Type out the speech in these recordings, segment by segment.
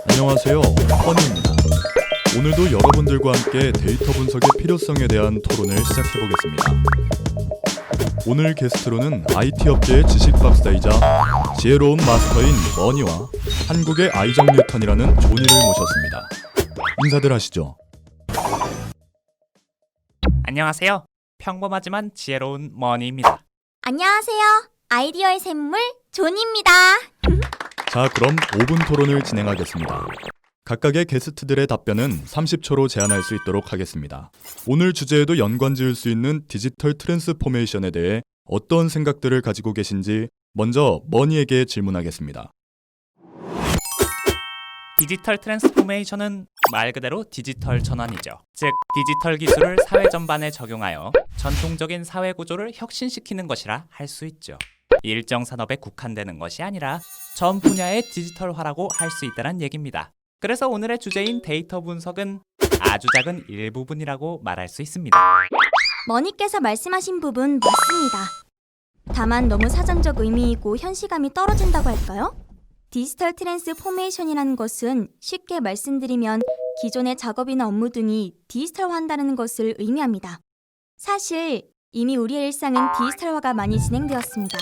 안녕하세요, 허니입니다. 오늘도 여러분들과 함께 데이터 분석의 필요성에 대한 토론을 시작해보겠습니다. 오늘 게스트로는 IT 업계의 지식박사이자 지혜로운 마스터인 머니와 한국의 아이작 뉴턴이라는 조니를 모셨습니다. 인사들 하시죠. 안녕하세요. 평범하지만 지혜로운 머니입니다. 안녕하세요. 아이디어의 샘물 존입니다. 자, 그럼 5분 토론을 진행하겠습니다. 각각의 게스트들의 답변은 30초로 제한할 수 있도록 하겠습니다. 오늘 주제에도 연관 지을 수 있는 디지털 트랜스포메이션에 대해 어떤 생각들을 가지고 계신지 먼저 머니에게 질문하겠습니다. 디지털 트랜스포메이션은 말 그대로 디지털 전환이죠. 즉, 디지털 기술을 사회 전반에 적용하여 전통적인 사회 구조를 혁신시키는 것이라 할 수 있죠. 일정 산업에 국한되는 것이 아니라 전 분야의 디지털화라고 할 수 있다는 얘기입니다. 그래서 오늘의 주제인 데이터 분석은 아주 작은 일부분이라고 말할 수 있습니다. 머니께서 말씀하신 부분 맞습니다. 다만 너무 사전적 의미이고 현시감이 떨어진다고 할까요? 디지털 트랜스포메이션이라는 것은 쉽게 말씀드리면 기존의 작업이나 업무 등이 디지털화한다는 것을 의미합니다. 사실 이미 우리의 일상은 디지털화가 많이 진행되었습니다.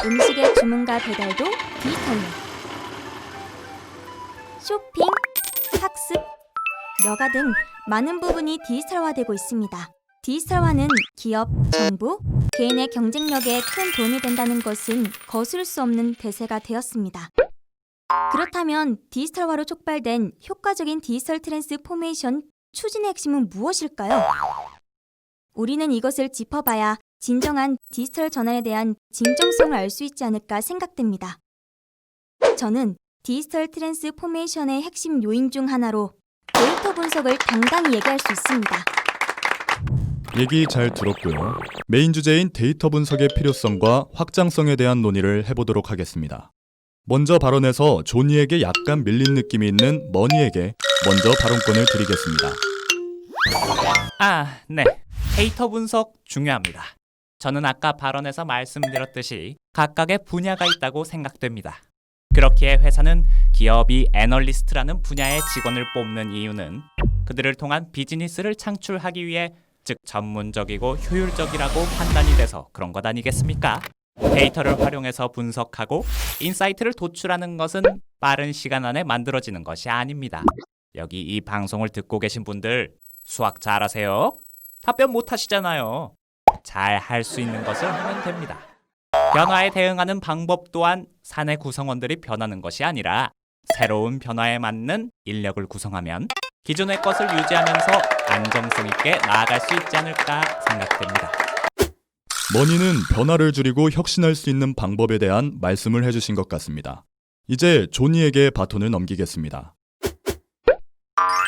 음식의 주문과 배달도 디지털로, 쇼핑, 학습, 여가 등 많은 부분이 디지털화되고 있습니다. 디지털화는 기업, 정부, 개인의 경쟁력에 큰 도움이 된다는 것은 거스를 수 없는 대세가 되었습니다. 그렇다면 디지털화로 촉발된 효과적인 디지털 트랜스포메이션 추진의 핵심은 무엇일까요? 우리는 이것을 짚어봐야 진정한 디지털 전환에 대한 진정성을 알 수 있지 않을까 생각됩니다. 저는 디지털 트랜스포메이션의 핵심 요인 중 하나로 데이터 분석을 당당히 얘기할 수 있습니다. 얘기 잘 들었고요. 메인 주제인 데이터 분석의 필요성과 확장성에 대한 논의를 해보도록 하겠습니다. 먼저 발언해서 조니에게 약간 밀린 느낌이 있는 머니에게 먼저 발언권을 드리겠습니다. 네. 데이터 분석 중요합니다. 저는 아까 발언에서 말씀드렸듯이 각각의 분야가 있다고 생각됩니다. 그렇기에 회사는 기업이 애널리스트라는 분야의 직원을 뽑는 이유는 그들을 통한 비즈니스를 창출하기 위해, 즉 전문적이고 효율적이라고 판단이 돼서 그런 것 아니겠습니까? 데이터를 활용해서 분석하고 인사이트를 도출하는 것은 빠른 시간 안에 만들어지는 것이 아닙니다. 여기 이 방송을 듣고 계신 분들 수학 잘하세요? 답변 못 하시잖아요. 잘 할 수 있는 것을 하면 됩니다. 변화에 대응하는 방법 또한 사내 구성원들이 변하는 것이 아니라 새로운 변화에 맞는 인력을 구성하면 기존의 것을 유지하면서 안정성 있게 나아갈 수 있지 않을까 생각됩니다. 머니는 변화를 줄이고 혁신할 수 있는 방법에 대한 말씀을 해주신 것 같습니다. 이제 조니에게 바톤을 넘기겠습니다.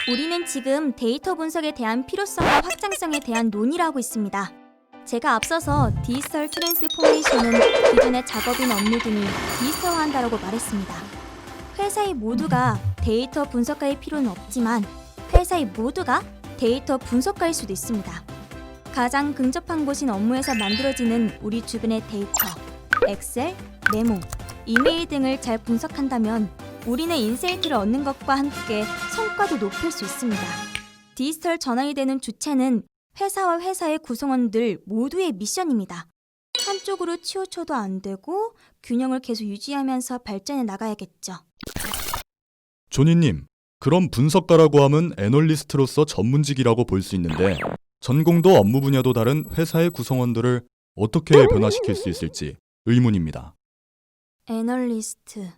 우리는 지금 데이터 분석에 대한 필요성과 확장성에 대한 논의를 하고 있습니다. 제가 앞서서 디지털 트랜스포메이션은 기존의 작업이나 업무 등이 디지털화한다라고 말했습니다. 회사의 모두가 데이터 분석가일 필요는 없지만 회사의 모두가 데이터 분석가일 수도 있습니다. 가장 근접한 곳인 업무에서 만들어지는 우리 주변의 데이터, 엑셀, 메모, 이메일 등을 잘 분석한다면 우리는 인사이트를 얻는 것과 함께 성과도 높일 수 있습니다. 디지털 전환이 되는 주체는 회사와 회사의 구성원들 모두의 미션입니다. 한쪽으로 치우쳐도 안 되고 균형을 계속 유지하면서 발전해 나가야겠죠. 조니님, 그럼 분석가라고 하면 애널리스트로서 전문직이라고 볼 수 있는데 전공도 업무 분야도 다른 회사의 구성원들을 어떻게 변화시킬 수 있을지 의문입니다. 애널리스트.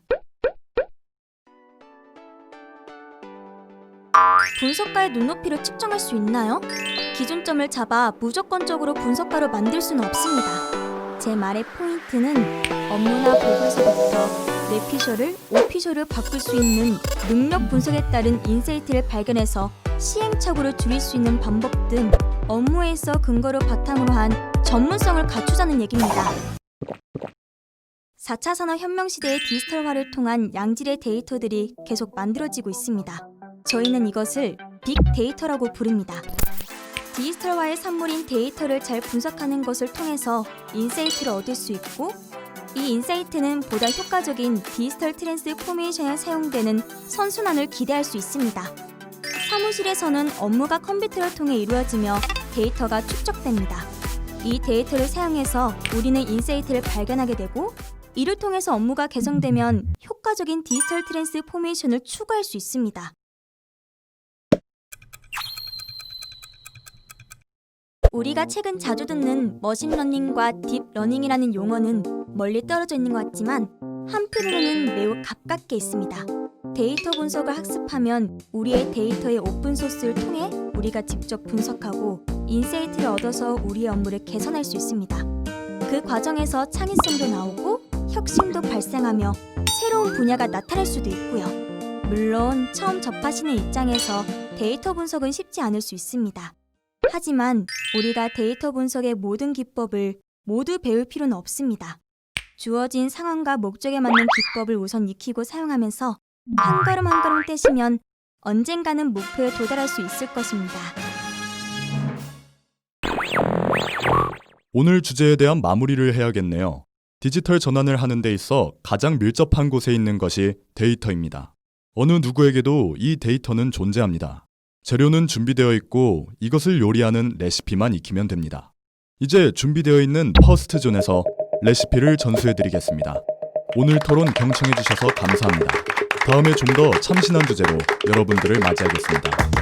분석가의 눈높이를 측정할 수 있나요? 기준점을 잡아 무조건적으로 분석가로 만들 수는 없습니다. 제 말의 포인트는 업무나 보고서부터 뇌피셜을 오피셜을 바꿀 수 있는 능력 분석에 따른 인사이트를 발견해서 시행착오를 줄일 수 있는 방법 등 업무에서 근거를 바탕으로 한 전문성을 갖추자는 얘기입니다. 4차 산업혁명 시대의 디지털화를 통한 양질의 데이터들이 계속 만들어지고 있습니다. 저희는 이것을 빅데이터라고 부릅니다. 디지털화의 산물인 데이터를 잘 분석하는 것을 통해서 인사이트를 얻을 수 있고, 이 인사이트는 보다 효과적인 디지털 트랜스포메이션에 사용되는 선순환을 기대할 수 있습니다. 사무실에서는 업무가 컴퓨터를 통해 이루어지며 데이터가 축적됩니다. 이 데이터를 사용해서 우리는 인사이트를 발견하게 되고, 이를 통해서 업무가 개선되면 효과적인 디지털 트랜스포메이션을 추구할 수 있습니다. 우리가 최근 자주 듣는 머신러닝과 딥러닝이라는 용어는 멀리 떨어져 있는 것 같지만 한편으로는 매우 가깝게 있습니다. 데이터 분석을 학습하면 우리의 데이터의 오픈소스를 통해 우리가 직접 분석하고 인사이트를 얻어서 우리의 업무를 개선할 수 있습니다. 그 과정에서 창의성도 나오고 혁신도 발생하며 새로운 분야가 나타날 수도 있고요. 물론 처음 접하시는 입장에서 데이터 분석은 쉽지 않을 수 있습니다. 하지만 우리가 데이터 분석의 모든 기법을 모두 배울 필요는 없습니다. 주어진 상황과 목적에 맞는 기법을 우선 익히고 사용하면서 한 걸음 한 걸음 떼시면 언젠가는 목표에 도달할 수 있을 것입니다. 오늘 주제에 대한 마무리를 해야겠네요. 디지털 전환을 하는 데 있어 가장 밀접한 곳에 있는 것이 데이터입니다. 어느 누구에게도 이 데이터는 존재합니다. 재료는 준비되어 있고 이것을 요리하는 레시피만 익히면 됩니다. 이제 준비되어 있는 퍼스트존에서 레시피를 전수해드리겠습니다. 오늘 토론 경청해주셔서 감사합니다. 다음에 좀 더 참신한 주제로 여러분들을 맞이하겠습니다.